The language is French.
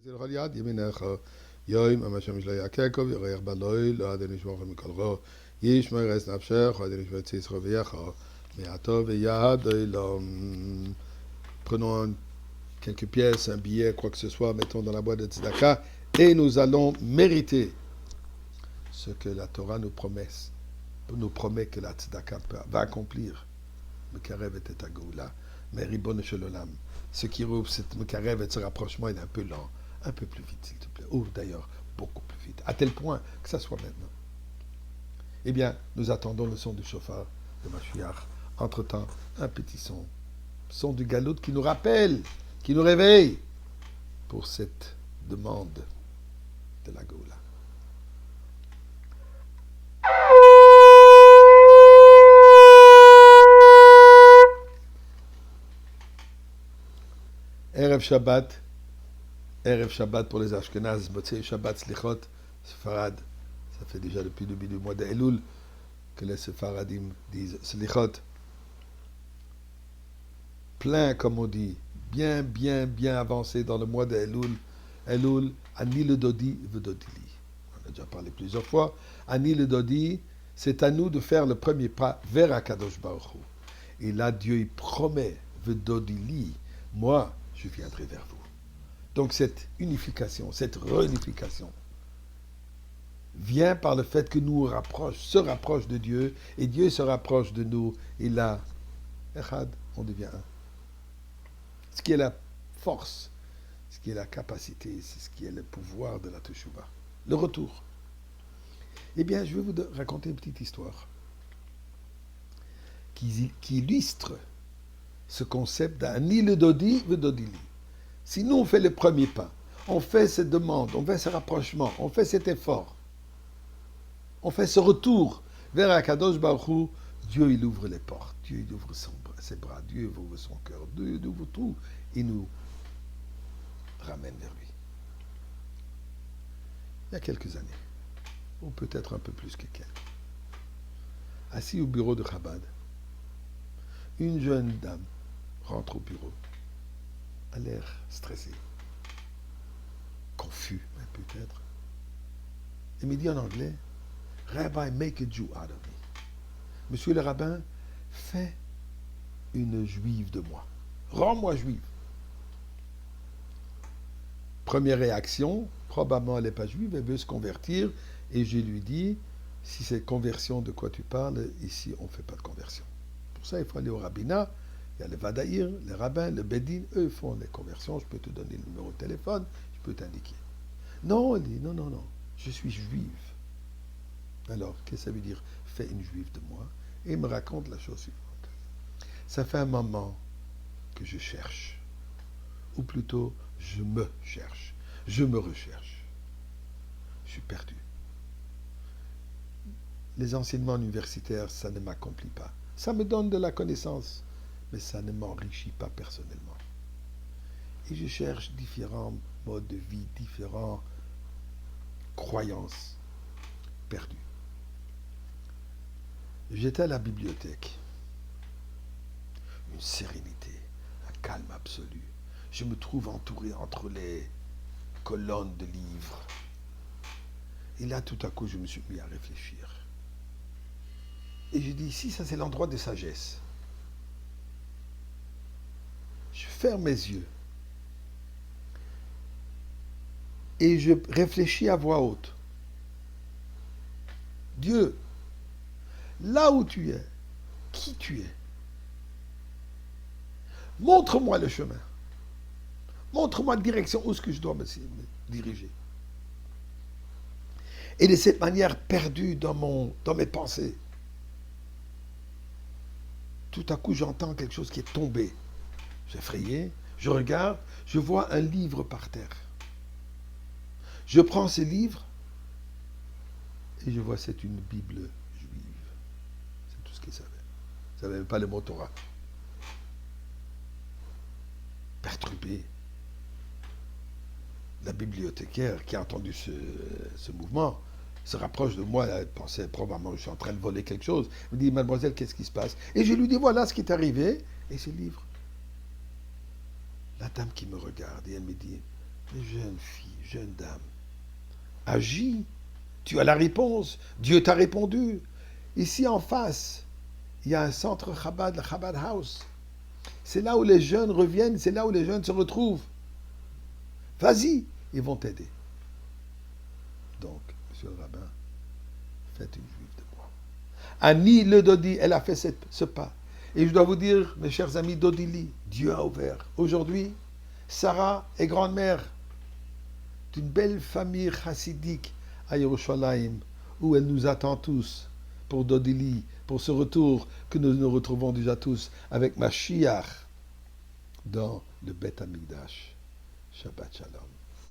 יד ימינך, יום המשם לא יעקב, ירח בלוי, לא עד נשמוך מכל רע, ישמע רס נפשך, עד נשמע ציס חווייך, מעטו ויד אילם. Prenons quelques pièces, un billet, quoi que ce soit, mettons dans la boîte de tzedaka, et nous allons mériter ce que la Torah nous promet que la tzedaka va accomplir. Mekarev et Agoula, mais Ribon Shel-Olam. Ce qui rouvre cette Mekarev et ce rapprochement est un peu lent, un peu plus vite, s'il te plaît. Ou d'ailleurs, beaucoup plus vite, à tel point que ça soit maintenant. Eh bien, nous attendons le son du chauffard de Mashiach. Entre-temps, un petit son du galout qui nous rappelle, qui nous réveille pour cette demande de la Goula. Erev Shabbat pour les Ashkenaz, Motzei Shabbat Slichot, Sefarad. Ça fait déjà depuis le début du mois d'Elul que les Sefaradim disent Slichot. Plein, comme on dit, bien avancé dans le mois d'Elul. Elul, Ani le Dodi, Vedodili. On a déjà parlé plusieurs fois. Ani le Dodi, c'est à nous de faire le premier pas vers Akadosh Baruch Hu. Et là, Dieu, il promet, Vedodili, moi, je viendrai vers vous. Donc cette unification, cette réunification vient par le fait que nous se rapproche de Dieu, et Dieu se rapproche de nous, et là, Echad, on devient un. Ce qui est la force, ce qui est la capacité, c'est ce qui est le pouvoir de la Teshuvah. Le retour. Eh bien, je vais vous raconter une petite histoire qui illustre ce concept d'Ani le Dodi, le Dodili. Si nous, on fait le premier pas, on fait cette demande, on fait ce rapprochement, on fait cet effort, on fait ce retour vers Akadosh Baruch Hu, Dieu, il ouvre les portes, Dieu, il ouvre ses bras, Dieu, il ouvre son cœur, Dieu, il ouvre tout, il nous ramène vers lui. Il y a quelques années, ou peut-être un peu plus que quelques, assis au bureau de Chabad, une jeune dame rentre au bureau, a l'air stressé, confus, même peut-être. Et me dit en anglais, Rabbi, make a Jew out of me. Monsieur le rabbin, fais une juive de moi. Rends-moi juive. Première réaction, probablement elle n'est pas juive, elle veut se convertir. Et je lui dis, si c'est conversion de quoi tu parles, ici on ne fait pas de conversion. Pour ça, il faut aller au rabbinat. Il y a le Vadaïr, les rabbins, le Bedin, eux font les conversions. Je peux te donner le numéro de téléphone, je peux t'indiquer. Non, elle dit, non, je suis juive. Alors, qu'est-ce que ça veut dire? Fais une juive de moi. Et il me raconte la chose suivante. Ça fait un moment que je cherche. Ou plutôt, je me cherche. Je me recherche. Je suis perdu. Les enseignements universitaires, ça ne m'accomplit pas. Ça me donne de la connaissance, mais ça ne m'enrichit pas personnellement. Et je cherche différents modes de vie, différentes croyances perdues. J'étais à la bibliothèque. Une sérénité, un calme absolu. Je me trouve entouré entre les colonnes de livres. Et là, tout à coup, je me suis mis à réfléchir. Et je dis, ici, ça c'est l'endroit de sagesse. Je ferme mes yeux. Et je réfléchis à voix haute. Dieu, là où tu es, qui tu es, montre-moi le chemin. Montre-moi la direction où est-ce que je dois me diriger. Et de cette manière perdue dans mes pensées, tout à coup j'entends quelque chose qui est tombé. J'effrayé, je regarde, je vois un livre par terre. Je prends ce livre et je vois c'est une Bible juive. C'est tout ce qu'il savait. Il ne savait même pas le mot Torah. Perturbé. La bibliothécaire qui a entendu ce mouvement se rapproche de moi, elle pensait probablement que je suis en train de voler quelque chose. Elle me dit, mademoiselle, qu'est-ce qui se passe? Et je lui dis, voilà ce qui est arrivé, et ce livre. La dame qui me regarde, et elle me dit, Jeune fille, jeune dame, agis. Tu as la réponse. Dieu t'a répondu. Ici en face, il y a un centre Chabad, le Chabad House. C'est là où les jeunes reviennent, c'est là où les jeunes se retrouvent. Vas-y, ils vont t'aider. Donc, monsieur le rabbin, faites une juive de moi. Annie le Dodi, elle a fait ce pas. Et je dois vous dire, mes chers amis, Dodili, Dieu a ouvert. Aujourd'hui, Sarah est grand-mère d'une belle famille chassidique à Yerushalayim, où elle nous attend tous pour Dodili, pour ce retour que nous nous retrouvons déjà tous avec Mashiach dans le Beth Amikdash. Shabbat Shalom.